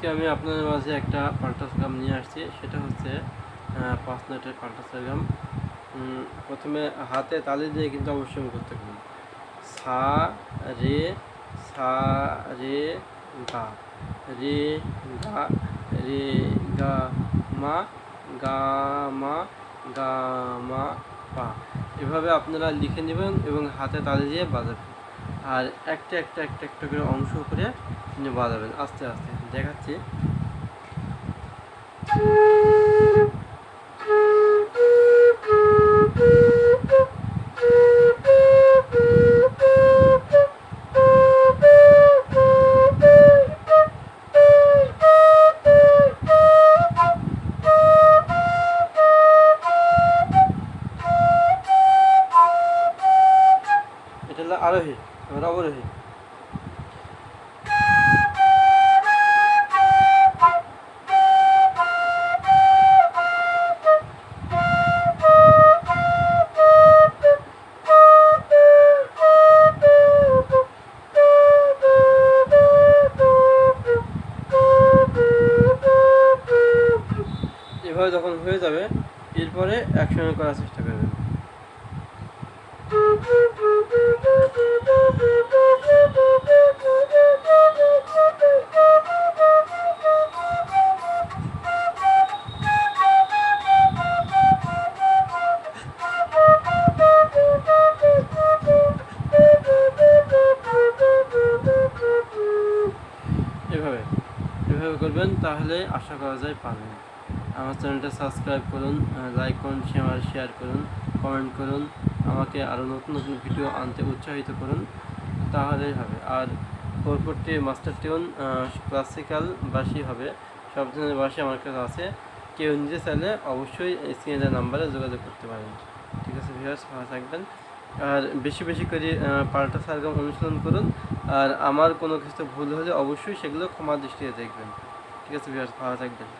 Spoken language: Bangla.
আজকে আমি আপনাদের মাঝে একটা পাল্টা সারগাম নিয়ে আসছি, সেটা হচ্ছে 5 নোটের পাল্টা সারগাম। প্রথমে হাতে তালি দিয়ে কিন্তু অবশ্যই মুখস্থ করুন। সা রে সা রে গা রে গা রে গা মা গা মা গা মা পা, এভাবে আপনারা লিখে নেবেন এবং হাতে তালি দিয়ে বাজাবেন। আর একটা একটা একটা একটা করে অংশ করে বাজাবেন আস্তে আস্তে। দেখাচ্ছি। এটা হলো আরোহী, এবার অবরোহী। এভাবে যখন হয়ে যাবে, এরপরে একসঙ্গে করার চেষ্টা করবেন। এভাবে এভাবে করবেন, তাহলে আশা করা যায় পারবেন। আমার চ্যানেলটা সাবস্ক্রাইব করুন, লাইক করুন, শেয়ার করুন, কমেন্ট করুন, আমাকে আরও নতুন নতুন ভিডিও আনতে উৎসাহিত করুন, তাহলেই হবে। আর পরবর্তী মাস্টার টিউন ক্লাসিক্যাল বাসি হবে, সব ধরনের বাসি আমার কাছে আছে। কেউ নিতে চাইলে অবশ্যই স্ক্রিনে নাম্বারে যোগাযোগ করতে পারেন। ঠিক আছে ভিউয়ার্স, ভালো থাকবেন। আর বেশি বেশি করে পাল্টা সারগাম অনুশীলন করুন। আর আমার কোনো কিছু ভুল হলে অবশ্যই সেগুলো ক্ষমা দৃষ্টিতে দেখবেন। ঠিক আছে ভিউয়ার্স, ভালো থাকবেন।